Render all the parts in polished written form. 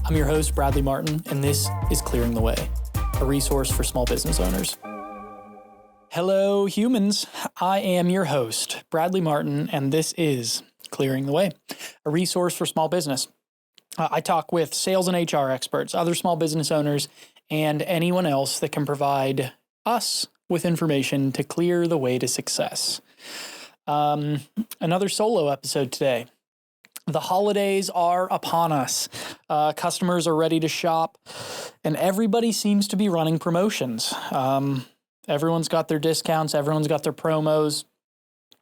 I'm your host, Bradley Martin, and this is Clearing the Way, a resource for small business owners. Hello, humans. I am your host, Bradley Martin, and this is Clearing the Way, a resource for small business. I talk with sales and HR experts, other small business owners, and anyone else that can provide us with information to clear the way to success. Another solo episode today. The holidays are upon us. Customers are ready to shop, and everybody seems to be running promotions. Everyone's got their discounts, everyone's got their promos,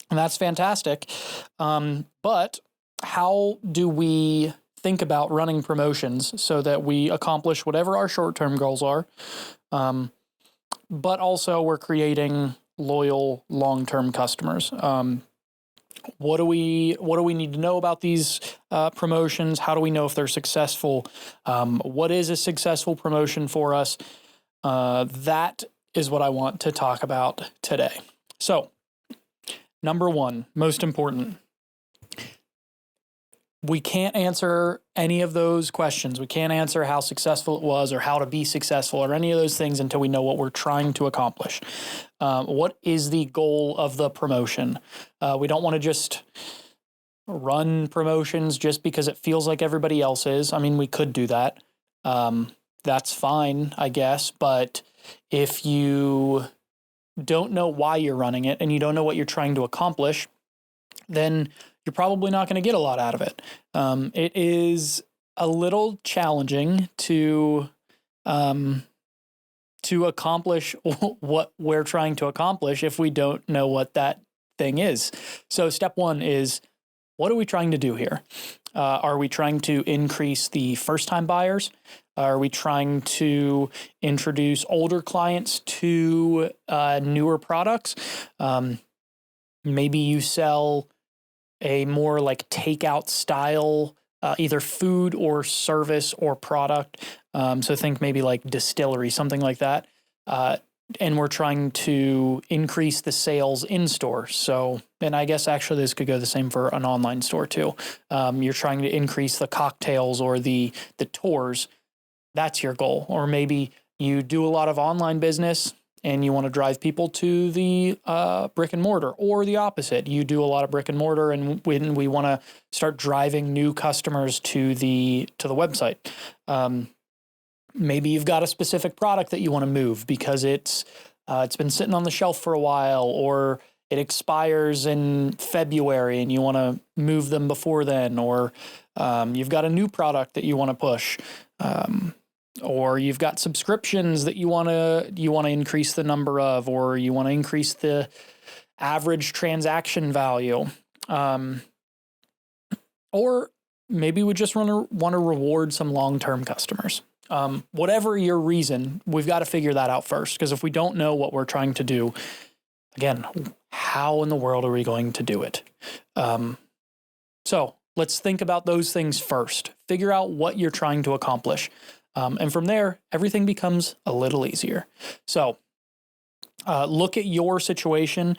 and that's fantastic. But how do we think about running promotions so that we accomplish whatever our short-term goals are, but also we're creating loyal long-term customers? What do we need to know about these promotions? How do we know if they're successful? What is a successful promotion for us? That is what I want to talk about today. So, number one, most important, we can't answer any of those questions. We can't answer how successful it was or how to be successful or any of those things until we know what we're trying to accomplish. What is the goal of the promotion? We don't want to just run promotions just because it feels like everybody else is. I mean, we could do that. That's fine, I guess. But if you don't know why you're running it and you don't know what you're trying to accomplish, then you're probably not going to get a lot out of it. It is a little challenging to accomplish what we're trying to accomplish if we don't know what that thing is. So step one is, what are we trying to do here? Are we trying to increase the first-time buyers? Are we trying to introduce older clients to newer products? Maybe you sell a more like takeout style, either food or service or product. So think maybe like distillery, something like that. And we're trying to increase the sales in store. So, and I guess actually this could go the same for an online store too. You're trying to increase the cocktails or the tours. That's your goal. Or maybe you do a lot of online business and you want to drive people to the brick and mortar, or the opposite. You do a lot of brick and mortar, and when we want to start driving new customers to the website. Maybe you've got a specific product that you want to move because it's been sitting on the shelf for a while, or it expires in February and you want to move them before then, or you've got a new product that you want to push. Or you've got subscriptions that you want to increase the number of, or you want to increase the average transaction value. Or maybe we just want to reward some long-term customers. Whatever your reason, we've got to figure that out first, because if we don't know what we're trying to do, again, how in the world are we going to do it? So let's think about those things first. Figure out what you're trying to accomplish. And from there, everything becomes a little easier. So look at your situation,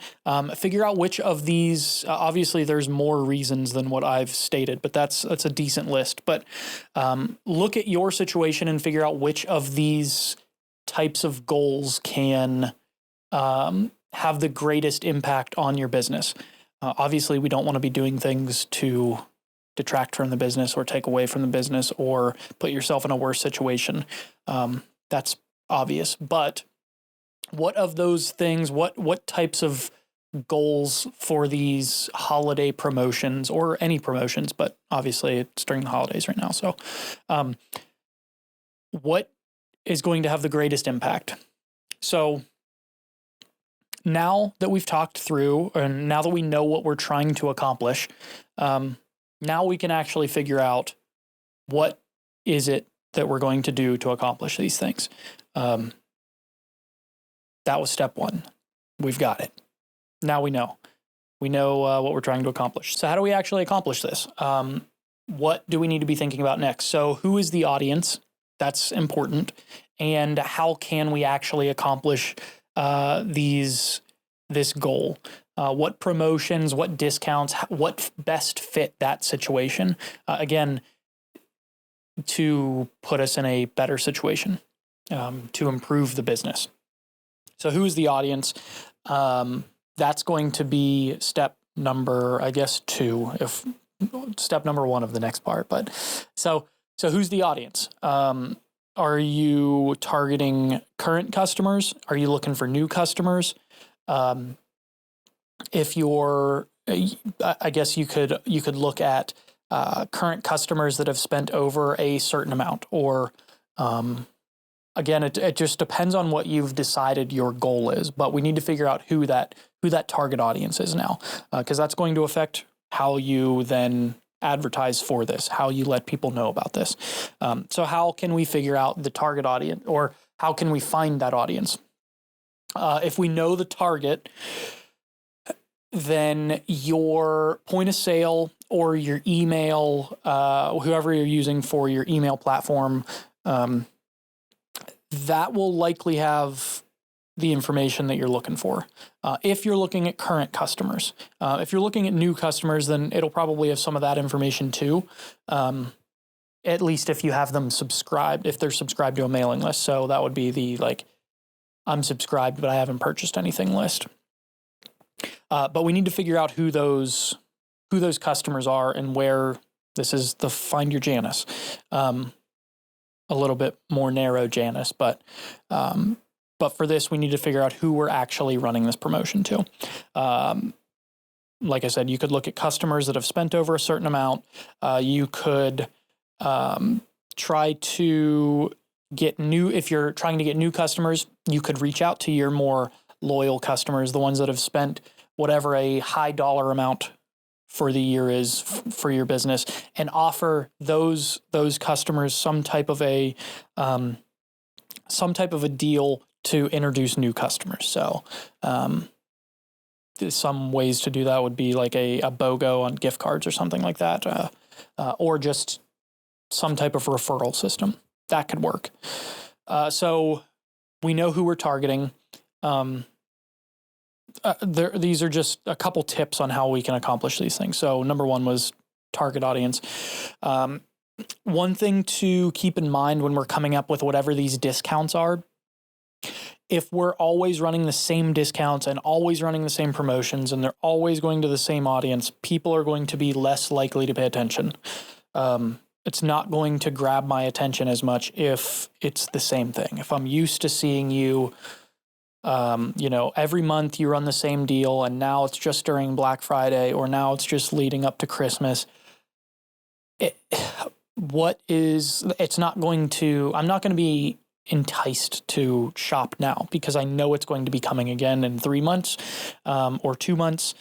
figure out which of these, obviously there's more reasons than what I've stated, but that's a decent list. But look at your situation and figure out which of these types of goals can have the greatest impact on your business. Obviously, we don't want to be doing things to detract from the business or take away from the business or put yourself in a worse situation. That's obvious. But what of those things, what types of goals for these holiday promotions, or any promotions, but obviously it's during the holidays right now. So what is going to have the greatest impact? So now that we've talked through, and now that we know what we're trying to accomplish, now we can actually figure out what is it that we're going to do to accomplish these things. That was step one. We've got it. Now we know. We know what we're trying to accomplish. So how do we actually accomplish this? What do we need to be thinking about next? So who is the audience? That's important. And how can we actually accomplish this goal? What promotions, what discounts, what best fit that situation? Again, to put us in a better situation, to improve the business. So who is the audience? That's going to be step number, I guess, 2, if step number 1 of the next part. But so who's the audience? Are you targeting current customers? Are you looking for new customers? If you're, I guess you could look at current customers that have spent over a certain amount, or again, it just depends on what you've decided your goal is. But we need to figure out who that target audience is now, because that's going to affect how you then advertise for this, how you let people know about this. So how can we figure out the target audience, or how can we find that audience? If we know the target, then your point of sale or your email, whoever you're using for your email platform, that will likely have the information that you're looking for. If you're looking at current customers, if you're looking at new customers, then it'll probably have some of that information too. At least if you have them subscribed, if they're subscribed to a mailing list. So that would be the I'm subscribed, but I haven't purchased anything list. But we need to figure out who those customers are and where. This is the Find Your Janus, a little bit more narrow Janus, but for this, we need to figure out who we're actually running this promotion to. Like I said, you could look at customers that have spent over a certain amount. You could try to get new. If you're trying to get new customers, you could reach out to your more loyal customers, the ones that have spent whatever a high dollar amount for the year is for your business, and offer those customers some type of a deal to introduce new customers. So some ways to do that would be like a BOGO on gift cards or something like that, or just some type of referral system. That could work. So we know who we're targeting. These are just a couple tips on how we can accomplish these things. So number 1 was target audience. One thing to keep in mind when we're coming up with whatever these discounts are, if we're always running the same discounts and always running the same promotions and they're always going to the same audience, people are going to be less likely to pay attention. It's not going to grab my attention as much if it's the same thing. If I'm used to seeing you, every month you run the same deal, and now it's just during Black Friday, or now it's just leading up to Christmas. I'm not going to be enticed to shop now, because I know it's going to be coming again in 3 months, or 2 months,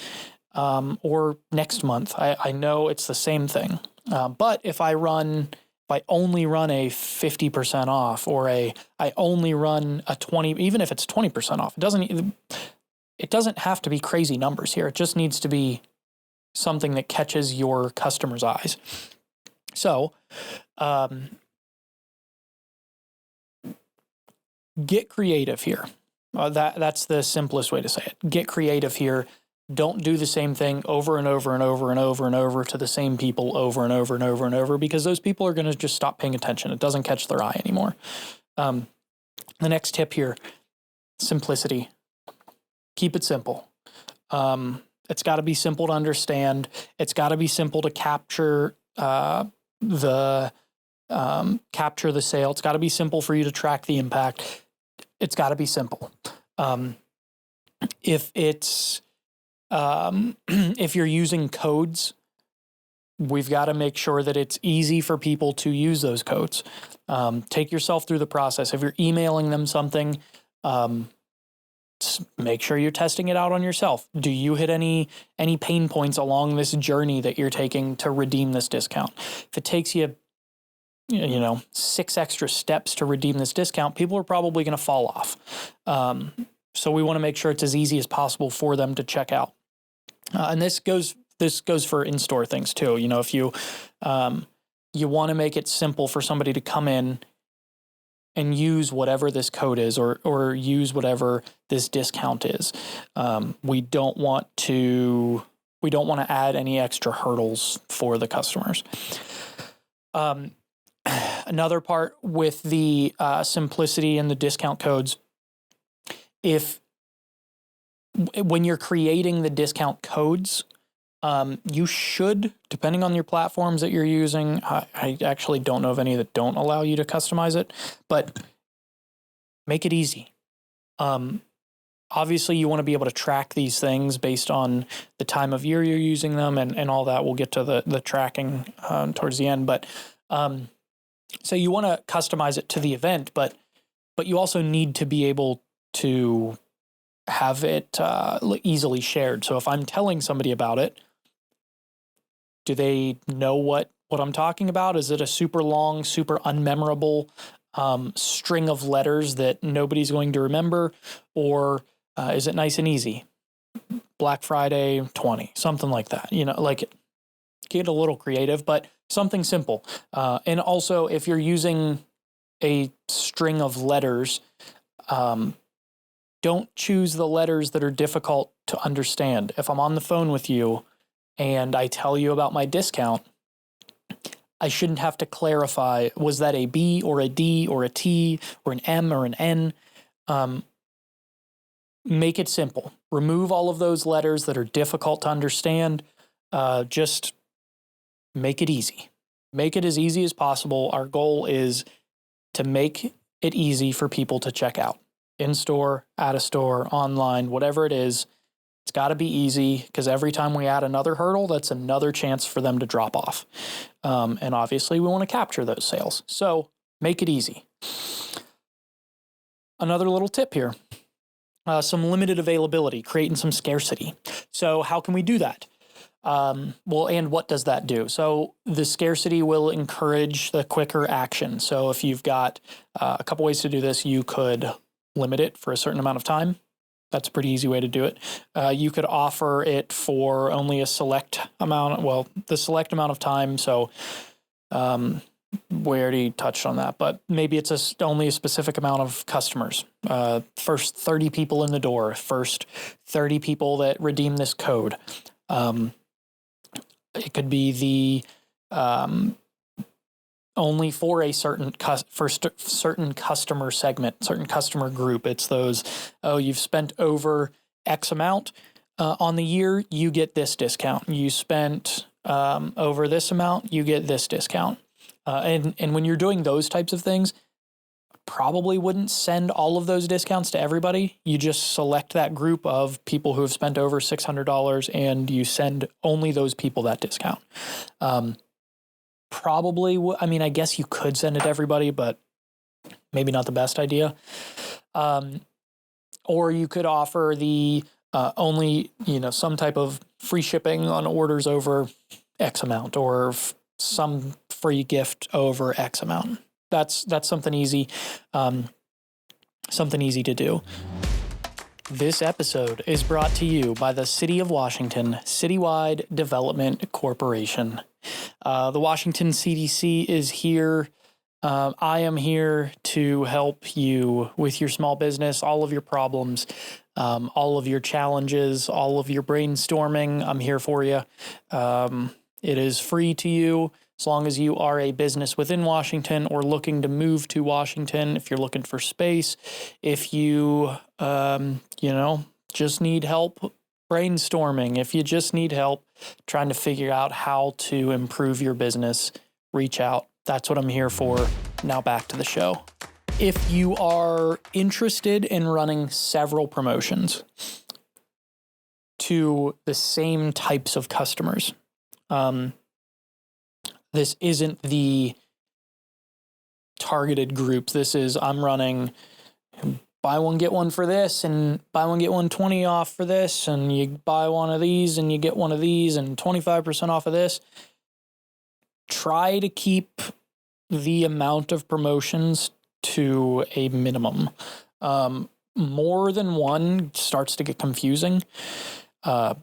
or next month. I know it's the same thing. But if I only run a 50% off, or I only run a 20, even if it's 20% off, it doesn't have to be crazy numbers here. It just needs to be something that catches your customer's eyes. So, get creative here. That's the simplest way to say it. Get creative here. Don't do the same thing over and over and over and over and over to the same people over and over and over and over, because those people are going to just stop paying attention. It doesn't catch their eye anymore. The next tip here, simplicity. Keep it simple. It's got to be simple to understand. It's got to be simple to capture the sale. It's got to be simple for you to track the impact. It's got to be simple. If you're using codes, we've got to make sure that it's easy for people to use those codes. Take yourself through the process. If you're emailing them something, make sure you're testing it out on yourself. Do you hit any pain points along this journey that you're taking to redeem this discount? If it takes you 6 extra steps to redeem this discount, people are probably going to fall off. So we want to make sure it's as easy as possible for them to check out. And this goes for in-store things too. If you want to make it simple for somebody to come in and use whatever this code is, or use whatever this discount is. We don't want to add any extra hurdles for the customers. another part with the simplicity and the discount codes, when you're creating the discount codes, you should, depending on your platforms that you're using, I actually don't know of any that don't allow you to customize it, but make it easy. Obviously, you want to be able to track these things based on the time of year you're using them and all that. We'll get to the tracking towards the end. But so you want to customize it to the event, but you also need to be able to have it easily shared. So if I'm telling somebody about it, do they know what I'm talking about? Is it a super long, super unmemorable string of letters that nobody's going to remember? Or is it nice and easy? Black Friday 20, something like that. Like get a little creative, but something simple. And also, if you're using a string of letters, don't choose the letters that are difficult to understand. If I'm on the phone with you and I tell you about my discount, I shouldn't have to clarify, was that a B or a D or a T or an M or an N? Make it simple. Remove all of those letters that are difficult to understand. Just make it easy. Make it as easy as possible. Our goal is to make it easy for people to check out. In-store, out-of-store, online, whatever it is, it's got to be easy, because every time we add another hurdle, that's another chance for them to drop off. And obviously, we want to capture those sales. So make it easy. Another little tip here, some limited availability, creating some scarcity. So how can we do that? Well, and what does that do? So the scarcity will encourage the quicker action. So if you've got a couple ways to do this, you could limit it for a certain amount of time. That's a pretty easy way to do it. You could offer it for only a select amount, the select amount of time. So we already touched on that, but maybe it's only a specific amount of customers. First 30 people in the door, first 30 people that redeem this code. It could be the only for a certain certain customer segment, certain customer group. It's those, you've spent over X amount on the year, you get this discount. You spent over this amount, you get this discount. And when you're doing those types of things, probably wouldn't send all of those discounts to everybody. You just select that group of people who have spent over $600 and you send only those people that discount. I guess you could send it to everybody, but maybe not the best idea. Or you could offer the only, some type of free shipping on orders over X amount, or some free gift over X amount. That's something easy, to do. This episode is brought to you by the City of Washington Citywide Development Corporation. The Washington CDC is here. I am here to help you with your small business, all of your problems, all of your challenges, all of your brainstorming. I'm here for you. It is free to you as long as you are a business within Washington or looking to move to Washington. If you're looking for space, if you, just need help brainstorming, if you just need help trying to figure out how to improve your business, reach out. That's what I'm here for. Now back to the show. If you are interested in running several promotions to the same types of customers, this isn't the targeted group. This is, I'm running buy one, get one for this, and buy one, get one 20 off for this, and you buy one of these and you get one of these and 25% off of this. Try to keep the amount of promotions to a minimum. More than one starts to get confusing. So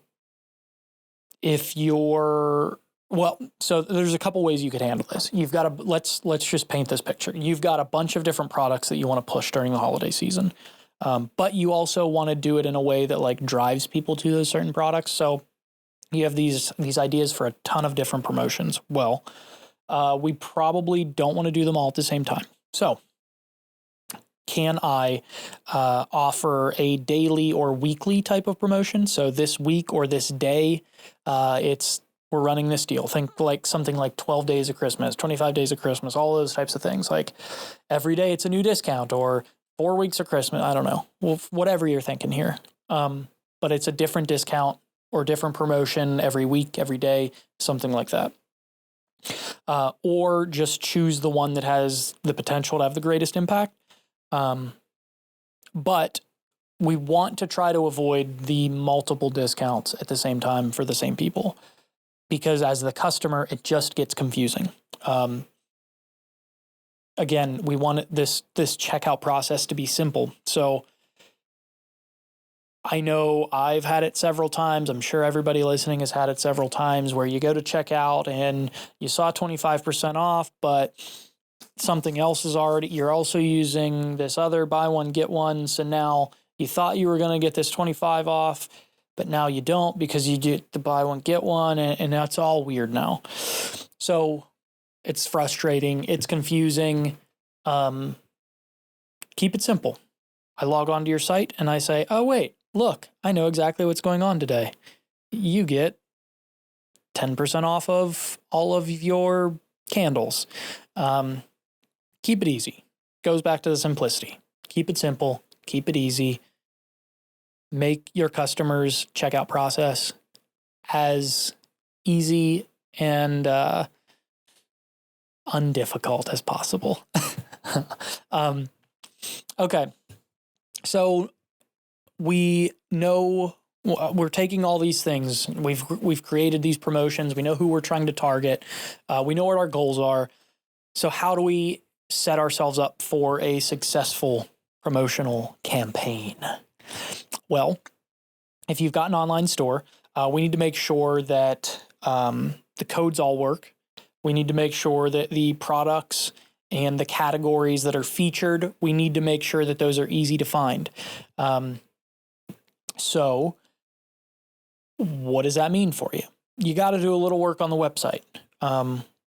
there's a couple ways you could handle this. You've got let's just paint this picture. You've got a bunch of different products that you want to push during the holiday season. But you also want to do it in a way that drives people to those certain products. So you have these ideas for a ton of different promotions. Well, we probably don't want to do them all at the same time. So can I offer a daily or weekly type of promotion? So this week or this day, we're running this deal. Think like something like 12 days of Christmas, 25 days of Christmas, all those types of things. Like every day it's a new discount, or 4 weeks of Christmas. I don't know. Well, whatever you're thinking here. But it's a different discount or different promotion every week, every day, something like that. Or just choose the one that has the potential to have the greatest impact. But we want to try to avoid the multiple discounts at the same time for the same people, because as the customer, it just gets confusing. Again, we want this checkout process to be simple. So I know I've had it several times. I'm sure everybody listening has had it several times, where you go to checkout and you saw 25% off, but something else is you're also using this other buy one, get one. So now you thought you were going to get this 25 off, but now you don't, because you get the buy one, get one. And that's all weird now. So it's frustrating. It's confusing. Keep it simple. I log onto your site and I say, oh, wait, look, I know exactly what's going on today. You get 10% off of all of your candles. Keep it easy. Goes back to the simplicity. Keep it simple. Keep it easy. Make your customers' checkout process as easy and undifficult as possible. Okay. So we know we're taking all these things. We've created these promotions. We know who we're trying to target. We know what our goals are. So how do we set ourselves up for a successful promotional campaign? Well, if you've got an online store, we need to make sure that the codes all work. We need to make sure that the products and the categories that are featured, we need to make sure that those are easy to find. So what does that mean for you? You got to do a little work on the website.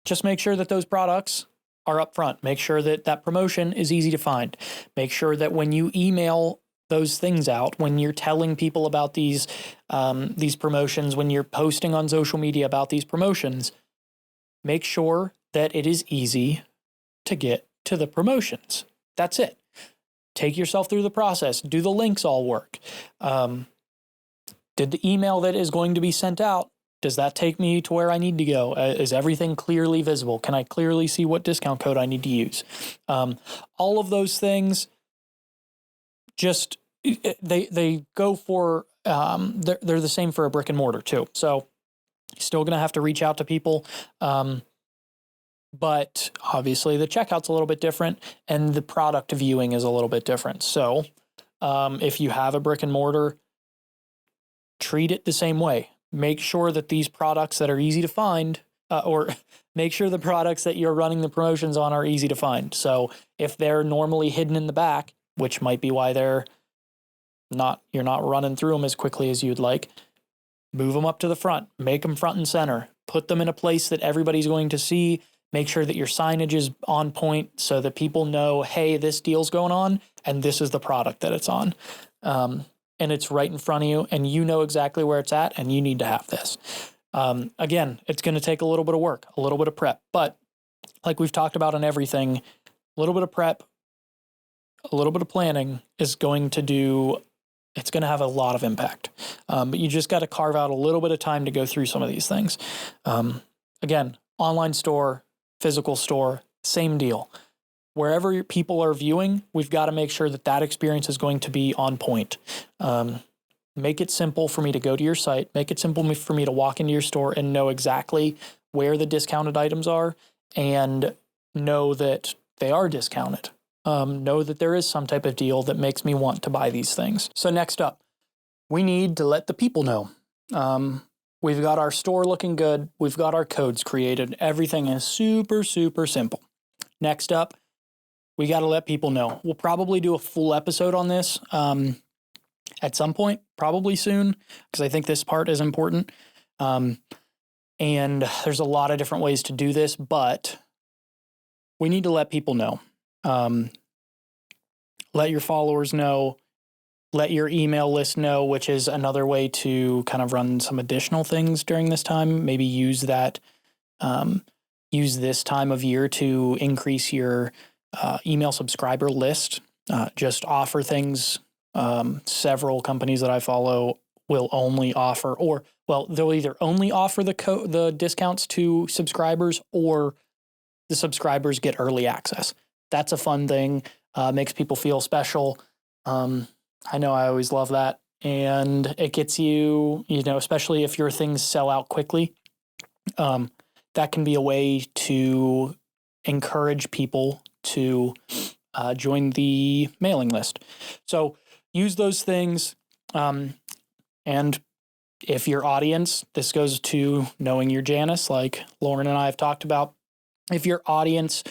Just make sure that those products are up front. Make sure that that promotion is easy to find. Make sure that when you email those things out, when you're telling people about these promotions, when you're posting on social media about these promotions, make sure that it is easy to get to the promotions. That's it. Take yourself through the process. Do the links all work? Did the email that is going to be sent out, does that take me to where I need to go? Is everything clearly visible? Can I clearly see what discount code I need to use? All of those things, just they go for, they're the same for a brick and mortar too. So still going to have to reach out to people. But obviously the checkout's a little bit different and the product viewing is a little bit different. So if you have a brick and mortar, treat it the same way. Make sure that these products that are easy to find, or make sure the products that you're running the promotions on are easy to find. So if they're normally hidden in the back, which might be why you're not running through them as quickly as you'd like, move them up to the front, make them front and center, put them in a place that everybody's going to see. Make sure that your signage is on point so that people know, hey, this deal's going on and this is the product that it's on. And it's right in front of you and you know exactly where it's at and you need to have this. Again, it's going to take a little bit of work, a little bit of prep, but like we've talked about in everything, a little bit of prep, a little bit of planning is going to have a lot of impact. But you just got to carve out a little bit of time to go through some of these things. Again, online store, physical store, same deal. Wherever people are viewing, we've got to make sure that that experience is going to be on point. Make it simple for me to go to your site. Make it simple for me to walk into your store and know exactly where the discounted items are and know that they are discounted. Know that there is some type of deal that makes me want to buy these things. So next up, we need to let the people know. We've got our store looking good. We've got our codes created. Everything is super, super simple. Next up, we got to let people know. We'll probably do a full episode on this at some point, probably soon, because I think this part is important. And there's a lot of different ways to do this, but we need to let people know. Let your followers know. Let your email list know, which is another way to kind of run some additional things during this time. Maybe use that, use this time of year to increase your email subscriber list. Just offer things. Several companies that I follow will only offer, or they'll either only offer the discounts to subscribers, or the subscribers get early access. That's a fun thing. Makes people feel special. I know I always love that. And it gets you, especially if your things sell out quickly, that can be a way to encourage people to join the mailing list. So use those things. And if your audience, this goes to knowing your Janice, like Lauren and I have talked about, if your audience,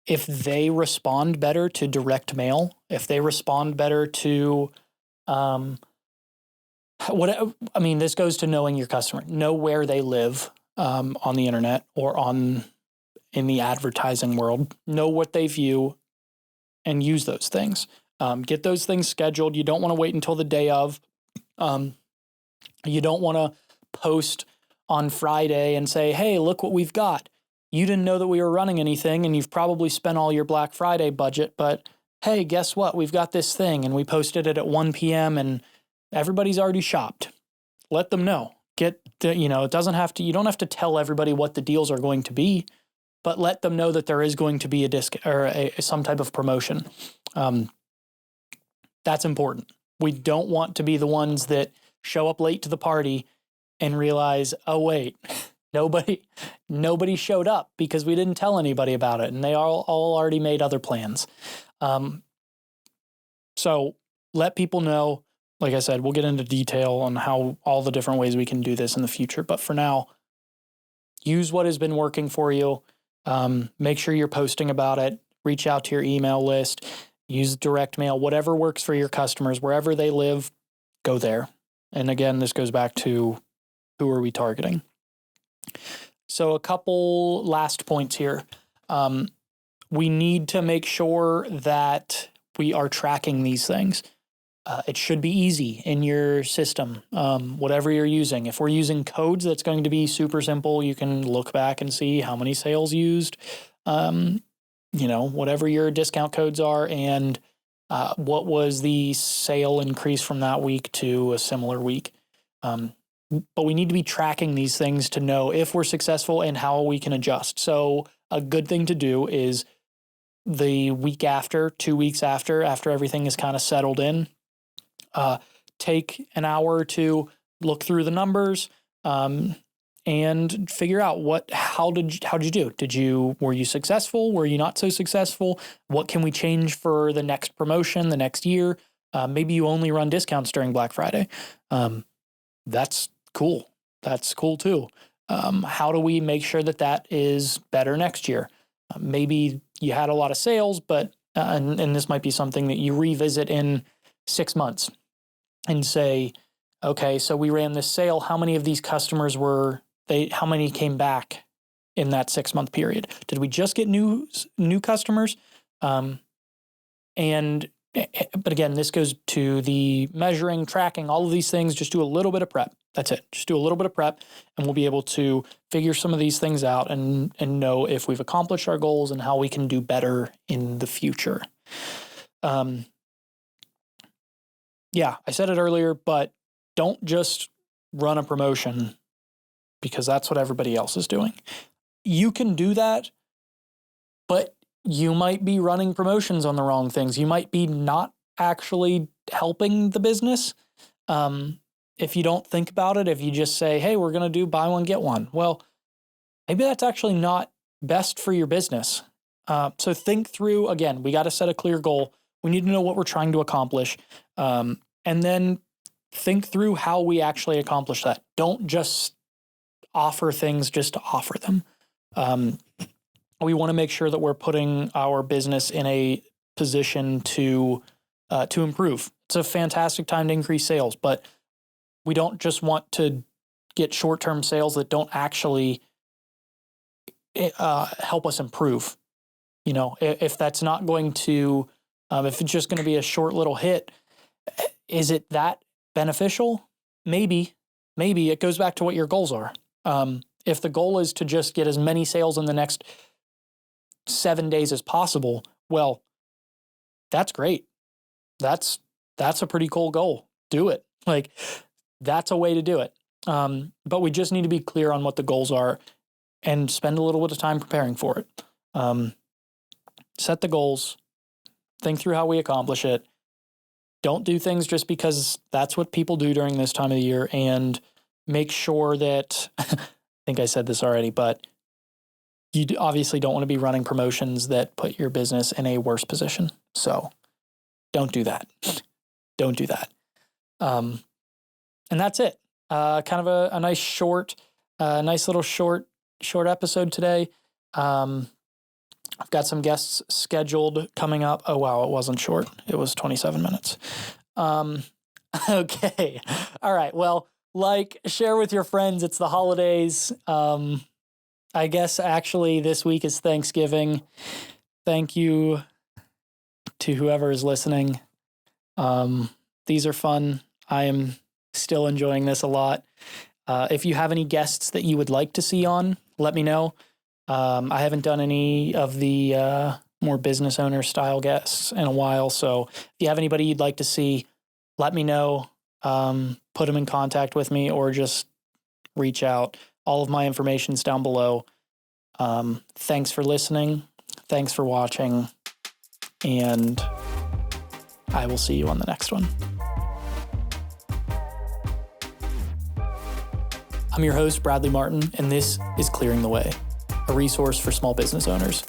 if they respond better to direct mail, if they respond better to this goes to knowing your customer. Know where they live on the internet or in the advertising world. Know what they view and use those things. Get those things scheduled. You don't want to wait until the day of. You don't want to post on Friday and say, hey, look what we've got. You didn't know that we were running anything, and you've probably spent all your Black Friday budget, but hey, guess what? We've got this thing, and we posted it at 1 p.m., and everybody's already shopped. Let them know. It doesn't have to, you don't have to tell everybody what the deals are going to be, but let them know that there is going to be a disc or some type of promotion. That's important. We don't want to be the ones that show up late to the party and realize, oh, wait, nobody showed up because we didn't tell anybody about it, and they all already made other plans. So let people know. Like I said, we'll get into detail on how all the different ways we can do this in the future. But for now, use what has been working for you. Make sure you're posting about it. Reach out to your email list. Use direct mail. Whatever works for your customers, wherever they live, go there. And again, this goes back to who are we targeting? So a couple last points here. We need to make sure that we are tracking these things. It should be easy in your system, whatever you're using. If we're using codes, that's going to be super simple. You can look back and see how many sales used, whatever your discount codes are, and what was the sale increase from that week to a similar week. But we need to be tracking these things to know if we're successful and how we can adjust. So a good thing to do is the week after, 2 weeks after everything is kind of settled in, take an hour or two, look through the numbers, and figure out how did you do? Were you successful? Were you not so successful? What can we change for the next promotion, the next year? Maybe you only run discounts during Black Friday. That's cool. That's cool too. How do we make sure that is better next year? Maybe you had a lot of sales, but, and this might be something that you revisit in 6 months and say, okay, so we ran this sale. How many of these customers how many came back in that 6-month period? Did we just get new customers? But again, this goes to the measuring, tracking, all of these things. Just do a little bit of prep. That's it. Just do a little bit of prep, and we'll be able to figure some of these things out and know if we've accomplished our goals and how we can do better in the future. Yeah, I said it earlier, but don't just run a promotion because that's what everybody else is doing. You can do that, but you might be running promotions on the wrong things. You might be not actually helping the business. If you don't think about it, if you just say, hey, we're going to do buy one, get one. Well, maybe that's actually not best for your business. So think through, again, we got to set a clear goal. We need to know what we're trying to accomplish. And then think through how we actually accomplish that. Don't just offer things just to offer them. We want to make sure that we're putting our business in a position to improve. It's a fantastic time to increase sales, but we don't just want to get short-term sales that don't actually help us improve. You know, if that's not going to, if it's just going to be a short little hit, is it that beneficial? Maybe it goes back to what your goals are. If the goal is to just get as many sales in the next 7 days as possible, well, that's great. That's a pretty cool goal. Do it. Like, that's a way to do it. But we just need to be clear on what the goals are and spend a little bit of time preparing for it. Set the goals, think through how we accomplish it. Don't do things just because that's what people do during this time of the year, and make sure that, I think I said this already, but you obviously don't want to be running promotions that put your business in a worse position. So don't do that. Don't do that. And that's it. Kind of a nice short, nice little short episode today. I've got some guests scheduled coming up. Oh, wow. It wasn't short. It was 27 minutes. Okay. All right. Well, share with your friends. It's the holidays. I guess actually this week is Thanksgiving. Thank you to whoever is listening. These are fun. I am still enjoying this a lot. If you have any guests that you would like to see on, let me know. I haven't done any of the more business owner style guests in a while. So if you have anybody you'd like to see, let me know. Put them in contact with me or just reach out. All of my information's down below. Thanks for listening. Thanks for watching. And I will see you on the next one. I'm your host, Bradley Martin, and this is Clearing the Way, a resource for small business owners.